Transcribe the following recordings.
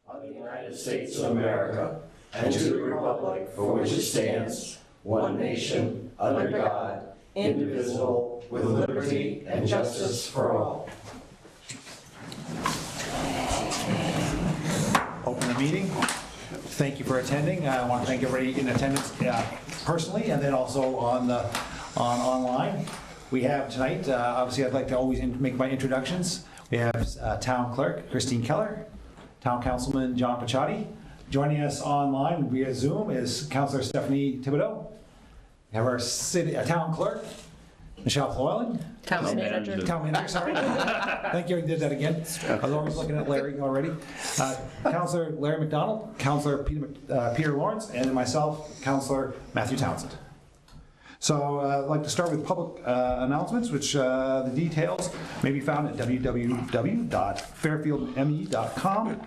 of the United States of America, and to the republic for which it stands, one nation, under God, indivisible, with liberty and justice for all. Open the meeting. Thank you for attending. I want to thank everybody in attendance personally, and then also on online. We have tonight, obviously I'd like to always make my introductions. We have Town Clerk Christine Keller, Town Councilman John Paciotti. Joining us online via Zoom is Councillor Stephanie Thibodeau. We have our Town Clerk, Michelle Floyland. Town Manager, sorry. Thank you, I did that again. I was always looking at Larry already. Councillor Larry McDonald, Councillor Peter Lawrence, and myself, Councillor Matthew Townsend. So I'd like to start with public announcements, which the details may be found at www.fairfieldme.com.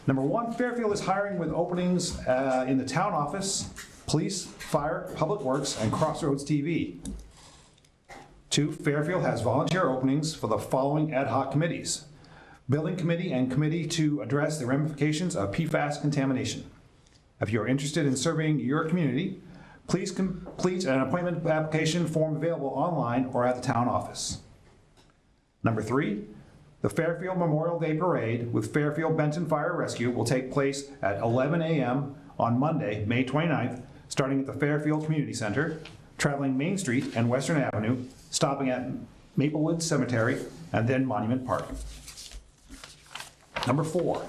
Number one, Fairfield is hiring with openings in the town office, police, fire, public works, and Crossroads TV. 2, Fairfield has volunteer openings for the following ad hoc committees: Building Committee and Committee to address the ramifications of PFAS contamination. If you are interested in serving your community, please complete an appointment application form available online or at the town office. Number 3, the Fairfield Memorial Day Parade with Fairfield Benton Fire Rescue will take place at 11 a.m. on Monday, May 29th, starting at the Fairfield Community Center, traveling Main Street and Western Avenue, stopping at Maplewood Cemetery, and then Monument Park. Number 4,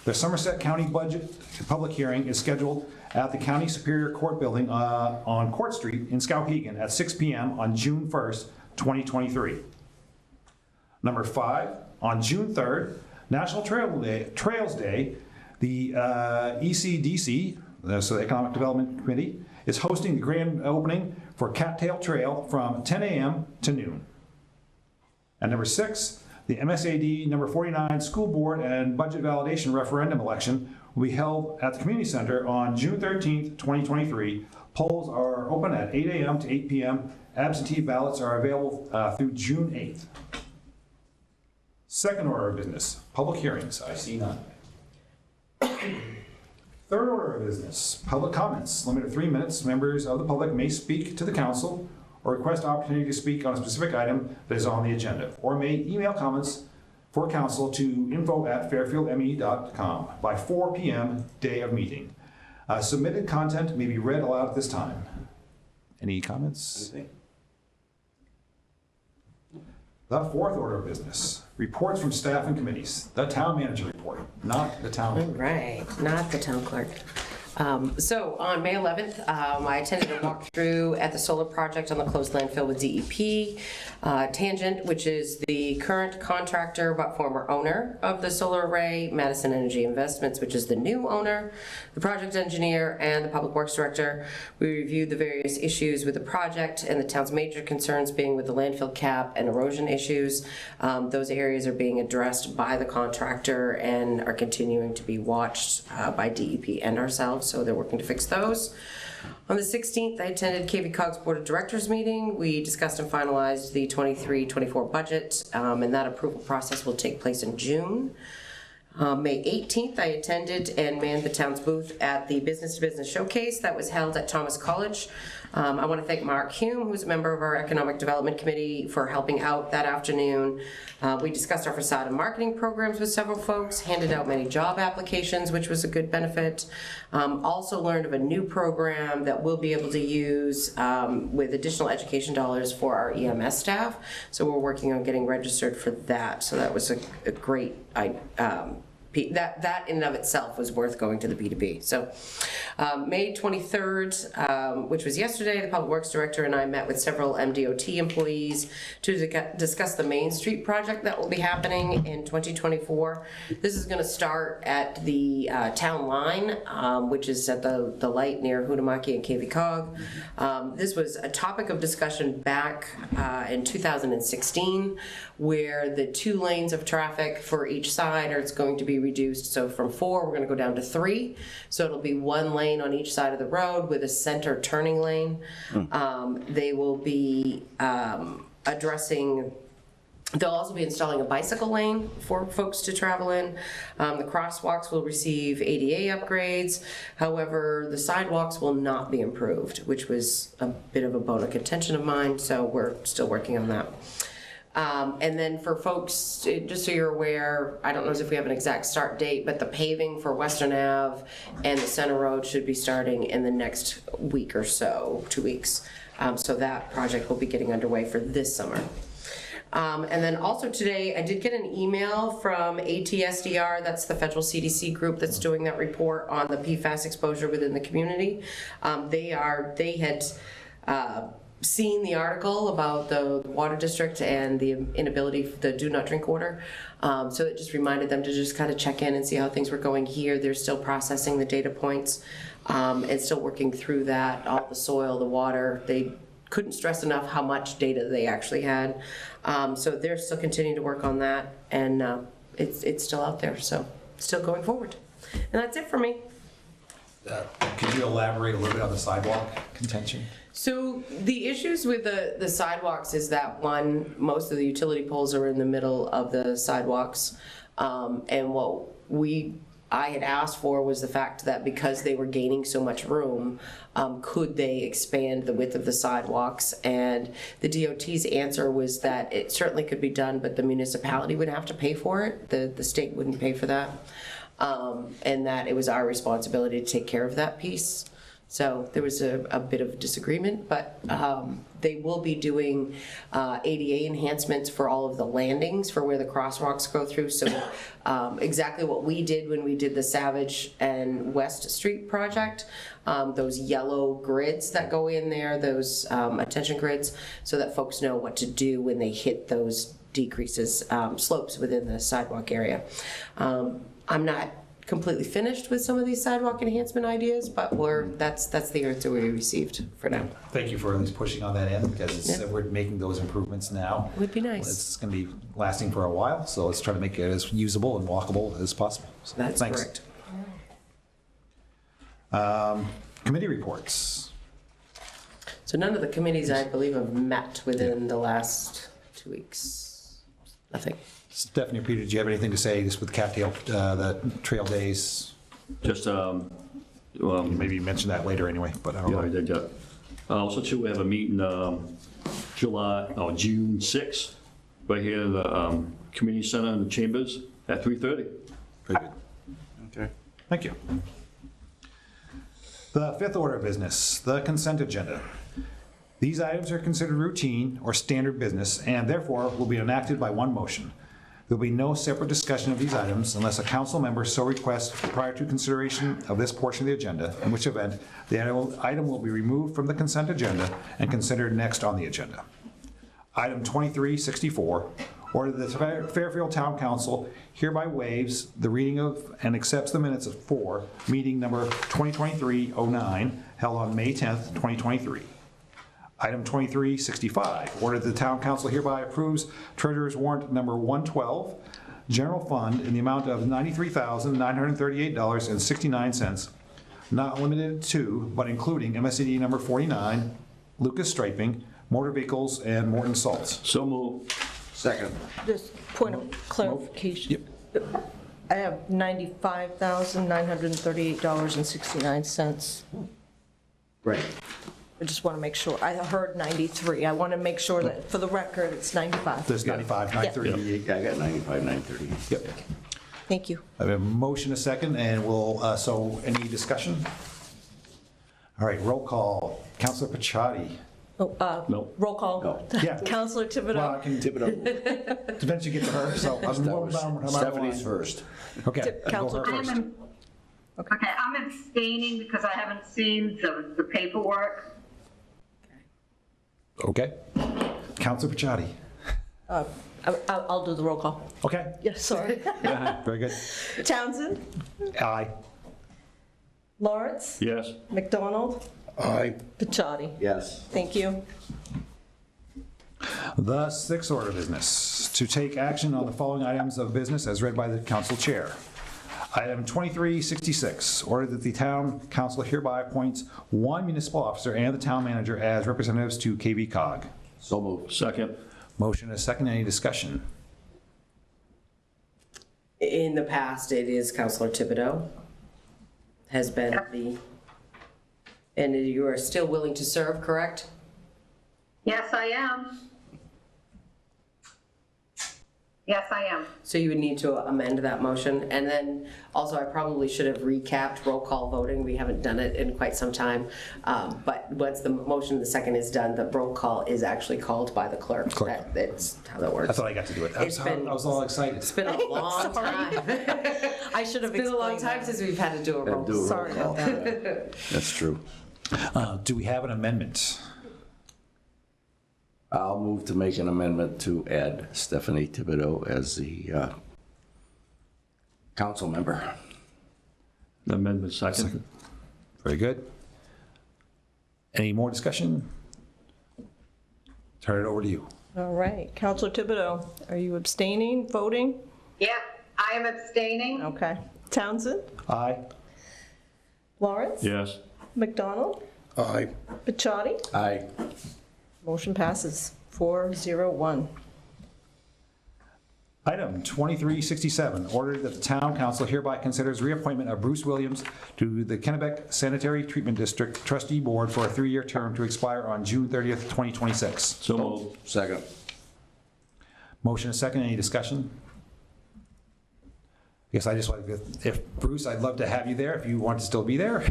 the Somerset County Budget public hearing is scheduled at the County Superior Court building on Court Street in Skowhegan at 6 p.m. on June 1st, 2023. Number 5, on June 3rd, National Trails Day, the ECDC, so the Economic Development Committee, is hosting the grand opening for Cattail Trail from 10 a.m. to noon. And number 6, the MSAD number 49 School Board and Budget Validation Referendum election will be held at the Community Center on June 13th, 2023. Polls are open at 8 a.m. to 8 p.m. Absentee ballots are available through June 8th. Second order of business, public hearings. I see none. Third order of business, public comments. Limited to 3 minutes. Members of the public may speak to the council or request opportunity to speak on a specific item that is on the agenda, or may email comments for council to info@fairfieldme.com by 4 p.m. day of meeting. Submitted content may be read aloud at this time. Any comments? Anything? The fourth order of business, reports from staff and committees. The town manager report, not the town clerk. right, not the town clerk. So on May 11th, I attended a walkthrough at the solar project on the closed landfill with DEP. Tangent, which is the current contractor but former owner of the solar array, Madison Energy Investments, which is the new owner, the project engineer, and the public works director. We reviewed the various issues with the project and the town's major concerns being with the landfill cap and erosion issues. Those areas are being addressed by the contractor and are continuing to be watched by DEP and ourselves, so they're working to fix those. On the 16th, I attended KV-COG's Board of Directors meeting. We discussed and finalized the 23-24 budget, and that approval process will take place in June. May 18th, I attended and manned the town's booth at the Business to Business Showcase that was held at Thomas College. I want to thank Mark Hume, who's a member of our Economic Development Committee, for helping out that afternoon. We discussed our facade and marketing programs with several folks, handed out many job applications, which was a good benefit. Also learned of a new program that we'll be able to use with additional education dollars for our EMS staff. So we're working on getting registered for that. So that was a great that in and of itself was worth going to the B2B. So May 23rd, which was yesterday, the Public Works Director and I met with several MDOT employees to discuss the Main Street project that will be happening in 2024. This is going to start at the town line, which is at the light near Hudamaki and KV-COG. This was a topic of discussion back in 2016, where the 2 lanes of traffic for each side are going to be reduced. So from 4, we're going to go down to 3. So it'll be 1 lane on each side of the road with a center turning lane. They will be addressing They'll also be installing a bicycle lane for folks to travel in. The crosswalks will receive ADA upgrades. However, the sidewalks will not be improved, which was a bit of a bone of contention of mine, so we're still working on that. And then for folks, just so you're aware, I don't know if we have an exact start date, but the paving for Western Ave and the Center Road should be starting in the next week or so, 2 weeks. So that project will be getting underway for this summer. And then also today, I did get an email from ATSDR, that's the federal CDC group that's doing that report on the PFAS exposure within the community. They had seen the article about the water district and the inability, the do not drink order. So it just reminded them to just kind of check in and see how things were going here. They're still processing the data points and still working through that, all the soil, the water. They couldn't stress enough how much data they actually had. So they're still continuing to work on that, and it's still out there, so still going forward. And that's it for me. Could you elaborate a little bit on the sidewalk contention? So the issues with the sidewalks is that, one, most of the utility poles are in the middle of the sidewalks. And what I had asked for was the fact that because they were gaining so much room, could they expand the width of the sidewalks? And the DOT's answer was that it certainly could be done, but the municipality would have to pay for it. The state wouldn't pay for that. And that it was our responsibility to take care of that piece. So there was a bit of disagreement, but they will be doing ADA enhancements for all of the landings for where the crosswalks go through. So exactly what we did when we did the Savage and West Street project, those yellow grids that go in there, those attention grids, so that folks know what to do when they hit those decreases, slopes within the sidewalk area. I'm not completely finished with some of these sidewalk enhancement ideas, but that's the answer we received for now. Thank you for at least pushing on that end, because we're making those improvements now. Would be nice. It's going to be lasting for a while, so let's try to make it as usable and walkable as possible. So, That's thanks. correct. Committee reports. So none of the committees, I believe, have met within the last 2 weeks. Nothing. Stephanie or Peter, do you have anything to say just with Cattail, the trail days? Just, Maybe you mention that later anyway, but I don't yeah, know. I did, yeah. Also, too, we have a meeting June 6th, right here in the community center in the chambers at 3:30. Very good. Okay. Thank you. The fifth order of business, the consent agenda. These items are considered routine or standard business and therefore will be enacted by one motion. There will be no separate discussion of these items unless a council member so requests prior to consideration of this portion of the agenda, in which event the item will be removed from the consent agenda and considered next on the agenda. Item 2364, order that the Fairfield Town Council hereby waives the reading of and accepts the minutes for meeting number 2023-09 held on May 10th, 2023. Item 2365, order that the Town Council hereby approves Treasurer's Warrant number 112, General Fund in the amount of $93,938.69, not limited to, but including MSCD number 49, Lucas Striping, Motor Vehicles, and Morton Salts. So moved. Second. Just point of clarification. I have $95,938.69. Right. I just want to make sure. I heard 93. I want to make sure that for the record, it's 95. There's 95, 938. Yeah, I got 95, 930. Yep. Thank you. I have a motion, a second, and we'll, so any discussion? All right, roll call. Counselor Pachadi. Oh, No. roll call. No. Yeah. Counselor Well, Thibodeau. I can Tip it up. eventually get to her, so I'm going down. Stephanie's first. Okay. Counselor go her first. Okay, I'm abstaining because I haven't seen the paperwork. Okay. Counselor Pachadi. I'll do the roll call. Okay. Yes, sorry. Very good. Townsend, Aye. Lawrence, Yes. McDonald, Aye. Pichotti. Yes. Thank you. The sixth order of business, to take action on the following items of business as read by the council chair. Item 2366, order that the town council hereby appoints one municipal officer and the town manager as representatives to KV Cog. So moved. Second. Motion and a second, any discussion? In the past, it is Counselor Thibodeau has been the, and you are still willing to serve, correct? Yes, I am. Yes, I am. So you would need to amend that motion. And then also, I probably should have recapped roll call voting. We haven't done it in quite some time. But once the motion, the second is done, the roll call is actually called by the clerk. That's how that works. I thought I got to do it. I was all excited. It's been a long time. I should have It's been a long explained time that. since we've had to do a roll call. Sorry about that. That's true. Do we have an amendment? I'll move to make an amendment to add Stephanie Thibodeau as the council member. Amendment second. Very good. Any more discussion? Turn it over to you. All right, Counselor Thibodeau, are you abstaining, voting? Yeah, I am abstaining. Okay. Townsend? Aye. Lawrence? Yes. McDonald? Aye. Bichotti? Aye. Motion passes 401. Item 2367, order that the town council hereby considers reappointment of Bruce Williams to the Kennebec Sanitary Treatment District Trustee Board for a 3-year term to expire on June 30th, 2026. So moved. Second. Motion is second, any discussion? I guess I just like to, if Bruce, I'd love to have you there if you want to still be there.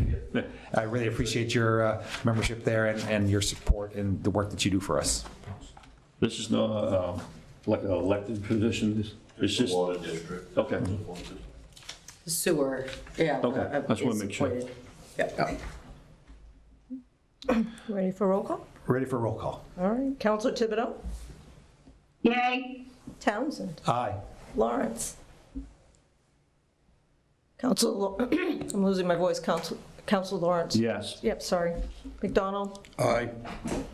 I really appreciate your membership there and your support and the work that you do for us. This is not like an elected position. It's just. Water district. Okay. Sewer, yeah. Okay, I just wanna is make sure. appointed. Yep. Ready for roll call? Ready for roll call? All right, Counselor Thibodeau? Yay. Townsend? Aye. Lawrence? I'm losing my voice, Counselor Lawrence? Yes. Yep, sorry. McDonald? Aye.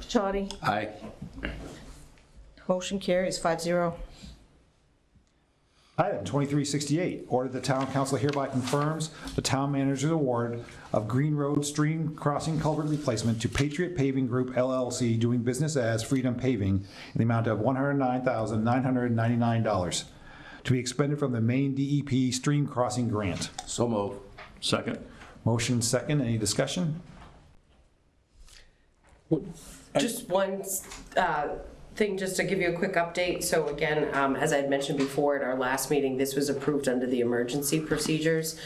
Bichotti? Aye. Motion carries 5-0. Item 2368, order the town council hereby confirms the town manager's award of Green Road Stream Crossing Culvert Replacement to Patriot Paving Group LLC doing business as Freedom Paving in the amount of $109,999 to be expended from the main DEP Stream Crossing Grant. So move. Second. Motion second, any discussion? Just one thing, just to give you a quick update. So again, as I had mentioned before at our last meeting, this was approved under the emergency procedures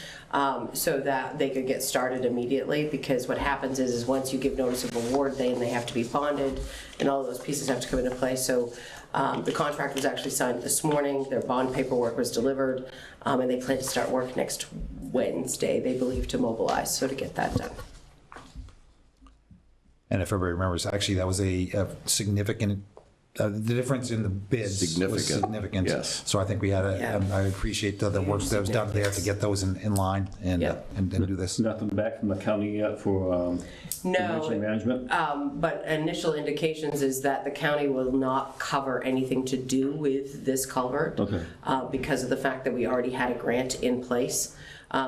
so that they could get started immediately, because what happens is once you give notice of award, then they have to be bonded and all of those pieces have to come into play. So the contract was actually signed this morning, their bond paperwork was delivered, and they plan to start work next Wednesday, they believe, to mobilize, so to get that done. And if everybody remembers, actually, that was a significant, the difference in the bids was Significant, significant. yes. So I think we had Yeah. I appreciate the work that was done there to get those in line and Yeah. and do this. Nothing back from the county yet for emergency No, management? but initial indications is that the county will not cover anything to do with this culvert. Okay. Because of the fact that we already had a grant in place.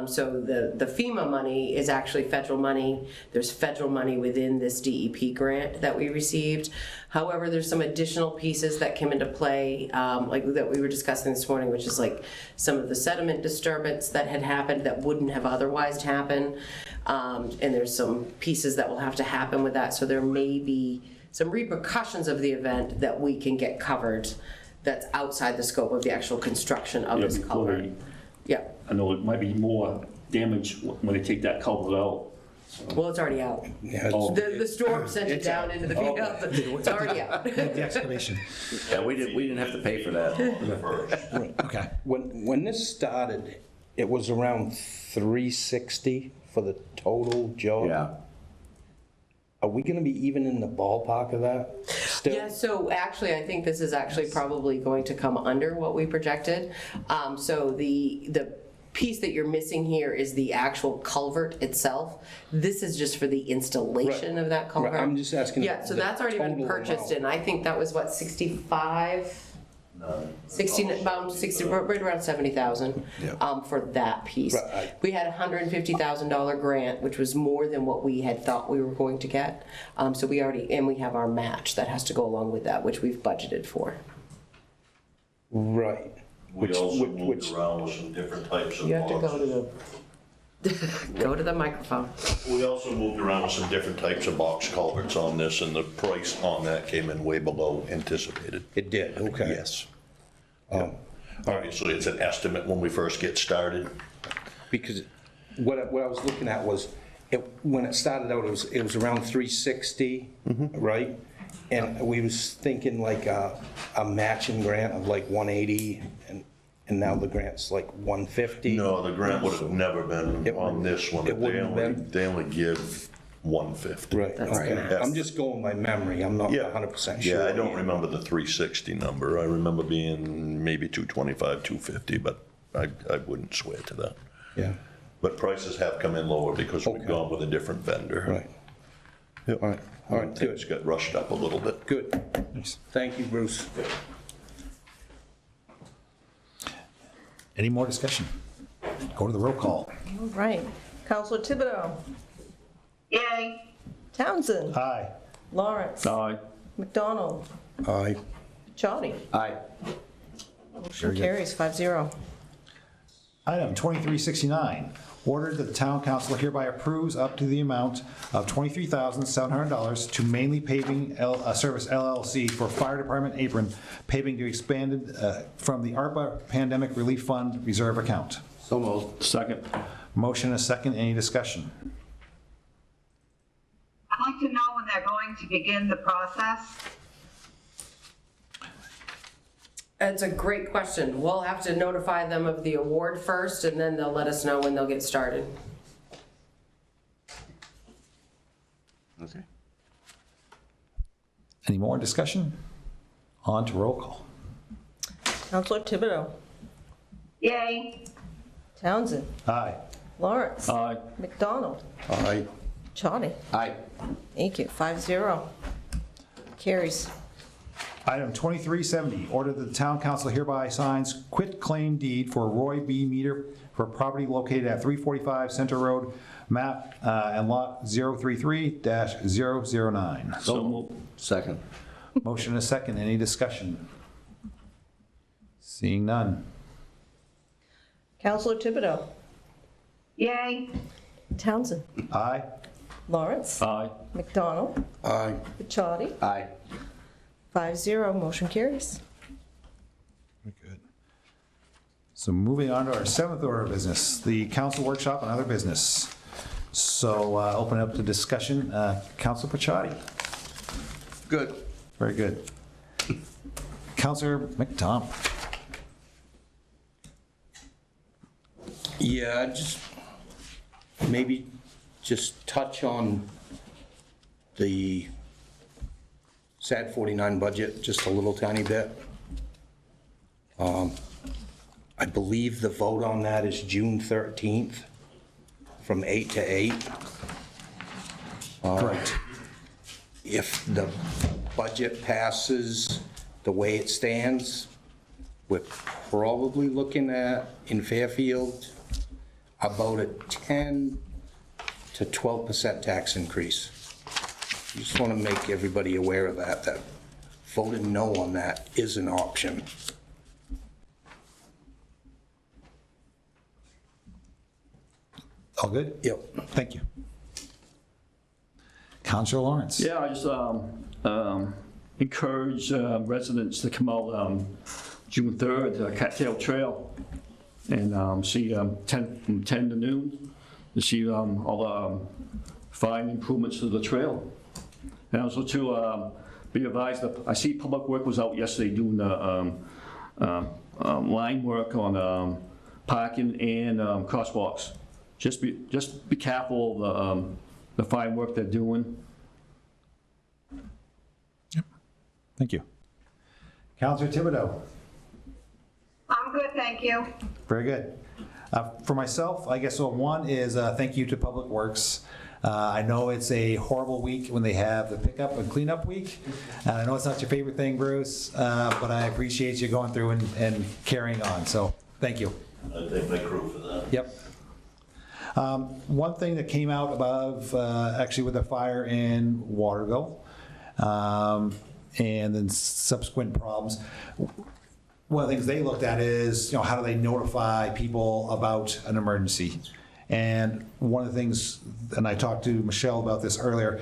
So the FEMA money is actually federal money. There's federal money within this DEP grant that we received. However, there's some additional pieces that came into play, like that we were discussing this morning, which is like some of the sediment disturbance that had happened that wouldn't have otherwise happened. And there's some pieces that will have to happen with that. So there may be some repercussions of the event that we can get covered that's outside the scope of the actual construction of Yeah, this before culvert. they- Yeah, I know it might be more damage when they take that culvert out. well, it's already out. Oh, The storm sent it down into the field, it's already out. The excavation. Yeah, we didn't have to pay for that. Okay. When this started, it was around 360 for the total job. Yeah. Are we gonna be even in the ballpark of that still? Yeah, so actually, I think this is actually probably going to come under what we projected. So the piece that you're missing here is the actual culvert itself. This is just for the installation of that culvert. Right, I'm just asking Yeah, so the that's already been total purchased, amount. and I think that was what, 65? 60, about 60, right around 70,000 for that piece. Right. We had a $150,000 grant, which was more than what we had thought we were going to get. So we already, and we have our match that has to go along with that, which we've budgeted for. Right. We also moved which- around with some different types of You have to go to boxes. go to the microphone. We also moved around with some different types of box culverts on this, and the price on that came in way below anticipated. It did, okay. Yes. Obviously, it's an estimate when we first get started. Because what I was looking at was, when it started out, it was around 360, right? And we was thinking like a matching grant of like 180, and now the grant's like 150. No, the grant would have never been on this one. It wouldn't have been? They only give 150. Right, That's the okay. max. I'm just going by memory, I'm not 100% sure. Yeah, I don't remember the 360 number. I remember being maybe 225, 250, but I wouldn't swear to that. Yeah, But prices have come in lower because we've Okay. gone with a different vendor. right. Yep. All right, Things got rushed up a little bit. good. Thank you, Bruce. Any more discussion? Go to the roll call. All right. Counselor Thibodeau. Yay. Townsend. Aye. Lawrence. Aye. McDonald. Aye. Chaudy. Aye. Motion good. carries 5-0. Item 2369, ordered that the town council hereby approves up to the amount of $23,700 to Mainly Paving Service LLC for fire department apron paving to be expanded from the ARPA Pandemic Relief Fund reserve account. So moved. Second. Motion and a second, any discussion? I'd like to know when they're going to begin the process. It's a great question. We'll have to notify them of the award first, and then they'll let us know when they'll get started. Okay. Any more discussion? On to roll call. Counselor Thibodeau. Yay. Townsend. Aye. Lawrence. Aye. McDonald. Aye. Chaudy. Aye. Thank you. 5-0. Carries. Item 2370, order that the town council hereby signs quit claim deed for Roy B. Meter for property located at 345 Center Road, map and lot 033-009. So moved. Second. Motion and a second, any discussion? Seeing none. Counselor Thibodeau. Yay. Townsend. Aye. Lawrence. Aye. McDonald. Aye. Chaudy. Aye. 5-0. Motion carries. Very good. So moving on to our seventh order of business, the council workshop and other business. So open up to discussion. Councilor Pachadi. Good. Very good. Councilor McDonald. Yeah, maybe just touch on the SAD 49 budget just a little tiny bit. I believe the vote on that is June 13th from 8 to 8. Correct. If the budget passes the way it stands, we're probably looking at, in Fairfield, about a 10 to 12% tax increase. Just want to make everybody aware of that voting no on that is an option. All good? Yep. Thank you. Councilor Lawrence. Yeah, I just encourage residents to come out June 3rd, Cattail Trail, and see 10 from 10 to noon to see all the fine improvements to the trail. And also to be advised that I see Public Work was out yesterday doing the line work on parking and crosswalks. Just be careful of the fine work they're doing. Thank you. Councilor Thibodeau. I'm good, thank you. Very good. For myself, I guess one is thank you to Public Works. I know it's a horrible week when they have the pickup and cleanup week. And I know it's not your favorite thing, Bruce, but I appreciate you going through and carrying on. So thank you. I thank my crew for that. Yep. One thing that came out above, actually with the fire in Waterville, and then subsequent problems, one of the things they looked at is, how do they notify people about an emergency? And one of the things, and I talked to Michelle about this earlier,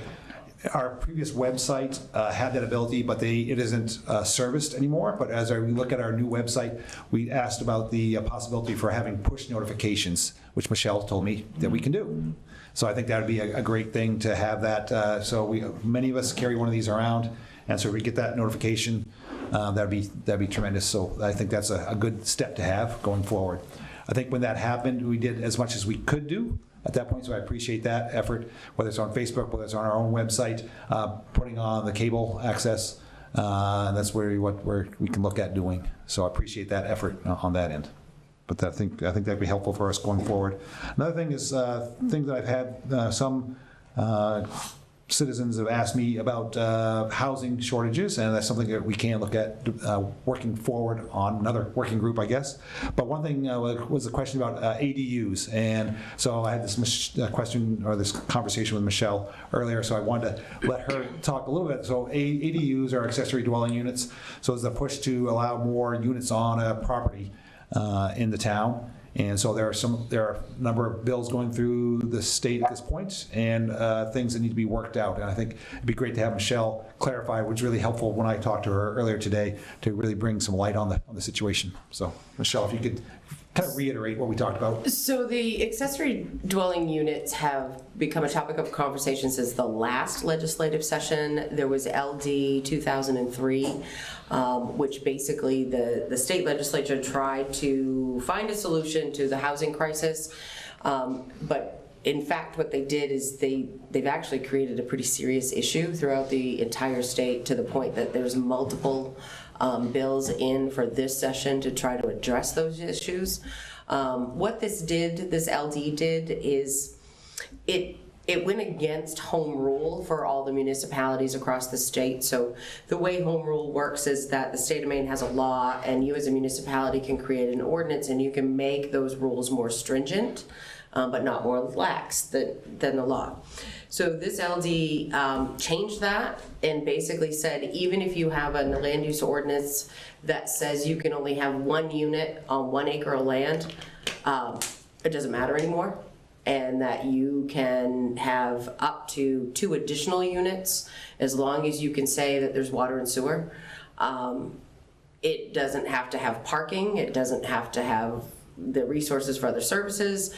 our previous website had that ability, but it isn't serviced anymore. But as we look at our new website, we asked about the possibility for having push notifications, which Michelle told me that we can do. So I think that would be a great thing to have that. So many of us carry one of these around, and so we get that notification. That'd be tremendous. So I think that's a good step to have going forward. I think when that happened, we did as much as we could do at that point, so I appreciate that effort, whether it's on Facebook, whether it's on our own website, putting on the cable access. That's what we can look at doing. So I appreciate that effort on that end. But I think that'd be helpful for us going forward. Another thing is things that I've had some citizens have asked me about housing shortages, and that's something that we can look at working forward on, another working group, I guess. But one thing was a question about ADUs, and so I had this question or this conversation with Michelle earlier, so I wanted to let her talk a little bit. So ADUs are accessory dwelling units, so it's a push to allow more units on a property in the town. And so there are a number of bills going through the state at this point, and things that need to be worked out. And I think it'd be great to have Michelle clarify, which was really helpful when I talked to her earlier today, to really bring some light on the situation. So Michelle, if you could kind of reiterate what we talked about. So the accessory dwelling units have become a topic of conversation since the last legislative session. There was LD 2003, which basically the state legislature tried to find a solution to the housing crisis, but in fact what they did is they've actually created a pretty serious issue throughout the entire state, to the point that there's multiple bills in for this session to try to address those issues. What this LD did is it went against home rule for all the municipalities across the state. So the way home rule works is that the state of Maine has a law, and you as a municipality can create an ordinance, and you can make those rules more stringent, but not more lax than the law. So this LD changed that and basically said, even if you have a land use ordinance that says you can only have 1 unit on 1 acre of land, it doesn't matter anymore, and that you can have up to 2 additional units as long as you can say that there's water and sewer. It doesn't have to have parking. It doesn't have to have the resources for other services.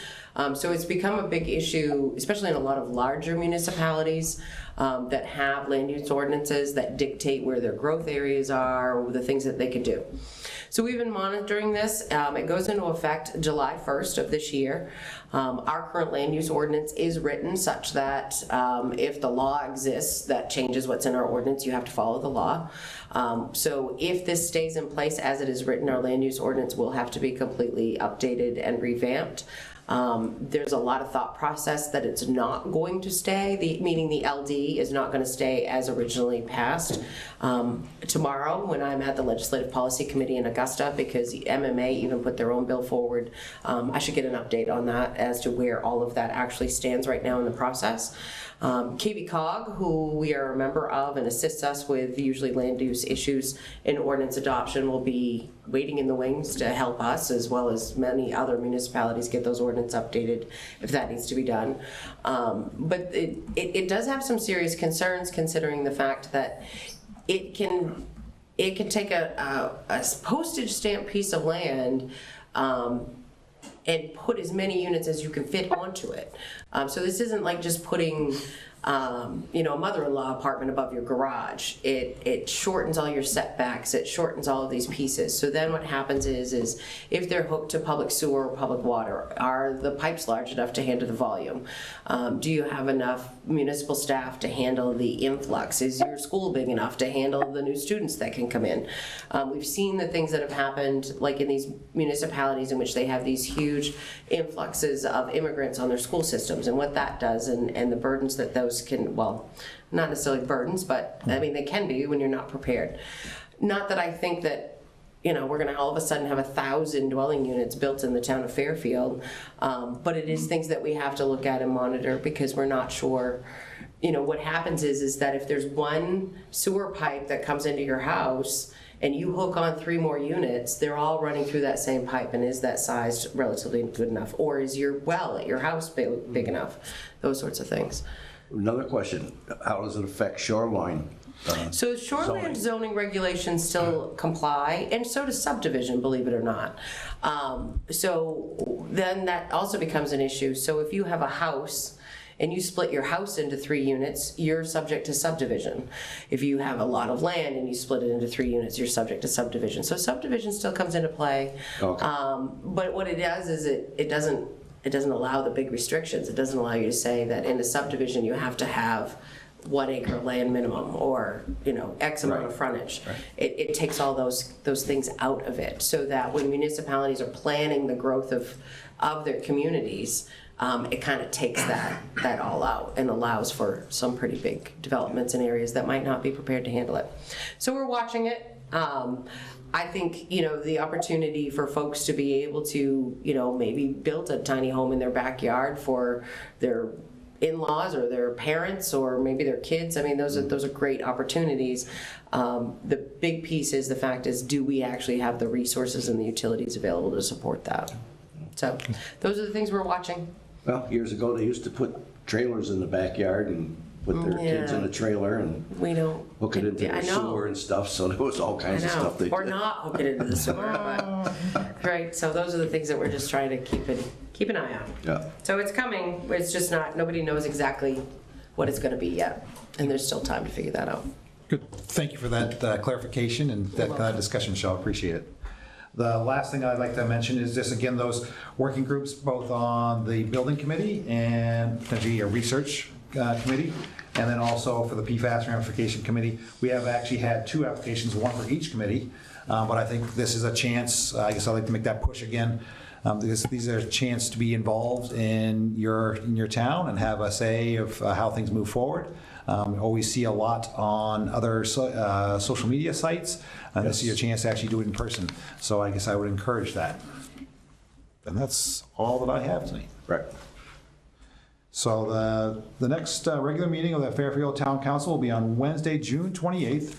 So it's become a big issue, especially in a lot of larger municipalities that have land use ordinances that dictate where their growth areas are, or the things that they can do. So we've been monitoring this. It goes into effect July 1st of this year. Our current land use ordinance is written such that if the law exists that changes what's in our ordinance, you have to follow the law. So if this stays in place as it is written, our land use ordinance will have to be completely updated and revamped. There's a lot of thought process that it's not going to stay, meaning the LD is not going to stay as originally passed. Tomorrow, when I'm at the Legislative Policy Committee in Augusta, because the MMA even put their own bill forward, I should get an update on that as to where all of that actually stands right now in the process. KBCOG, who we are a member of and assists us with usually land use issues in ordinance adoption, will be waiting in the wings to help us, as well as many other municipalities, get those ordinance updated if that needs to be done. But it does have some serious concerns, considering the fact that it can take a postage stamp piece of land and put as many units as you can fit onto it. So this isn't like just putting a mother-in-law apartment above your garage. It shortens all your setbacks. It shortens all of these pieces. So then what happens is if they're hooked to public sewer or public water, are the pipes large enough to handle the volume? Do you have enough municipal staff to handle the influx? Is your school big enough to handle the new students that can come in? We've seen the things that have happened, like in these municipalities in which they have these huge influxes of immigrants on their school systems, and what that does, and the burdens that those can, well, not necessarily burdens, but I mean, they can be when you're not prepared. Not that I think that, we're gonna all of a sudden have 1,000 dwelling units built in the town of Fairfield, but it is things that we have to look at and monitor, because we're not sure. What happens is that if there's one sewer pipe that comes into your house and you hook on 3 more units, they're all running through that same pipe, and is that size relatively good enough? Or is your well at your house big enough? Those sorts of things. Another question, how does it affect shoreline? So shoreline zoning regulations still comply, and so does subdivision, believe it or not. So then that also becomes an issue. So if you have a house and you split your house into 3 units, you're subject to subdivision. If you have a lot of land and you split it into 3 units, you're subject to subdivision. So subdivision still comes into play. Okay. But what it does is it doesn't allow the big restrictions. It doesn't allow you to say that in a subdivision you have to have 1 acre land minimum, or X amount of frontage. Right. It takes all those things out of it, so that when municipalities are planning the growth of their communities, it kind of takes that all out and allows for some pretty big developments in areas that might not be prepared to handle it. So we're watching it. I think, the opportunity for folks to be able to, maybe build a tiny home in their backyard for their in-laws or their parents or maybe their kids. I mean, those are great opportunities. The big piece is the fact is, do we actually have the resources and the utilities available to support that? So those are the things we're watching. Well, years ago, they used to put trailers in the backyard and put their kids in a trailer and We don't. hook it into the sewer and stuff, so there was all kinds of stuff they did. Or not hook it into the sewer, but, right, so those are the things that we're just trying to keep an eye on. Yeah. So it's coming, it's just nobody knows exactly what it's gonna be yet, and there's still time to figure that out. Good. Thank you for that clarification and that discussion, Michelle. Appreciate it. The last thing I'd like to mention is just, again, those working groups, both on the building committee and potentially a research committee, and then also for the PFAS ramification committee. We have actually had 2 applications, one for each committee, but I think this is a chance, I guess I'd like to make that push again. These are a chance to be involved in your town and have a say of how things move forward. We always see a lot on other social media sites, and this is your chance to actually do it in person. So I guess I would encourage that. And that's all that I have tonight. Right. So the next regular meeting of the Fairfield Town Council will be on Wednesday, June 28th,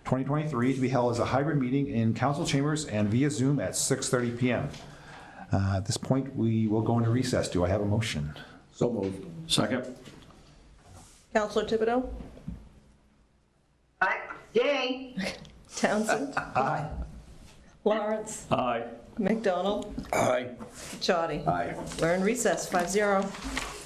2023, to be held as a hybrid meeting in council chambers and via Zoom at 6:30 p.m. At this point, we will go into recess. Do I have a motion? So moved. Second. Counselor Thibodeau? Yay. Townsend? Aye. Lawrence? Aye. McDonald? Aye. Chotty? Aye. We're in recess, 5-0.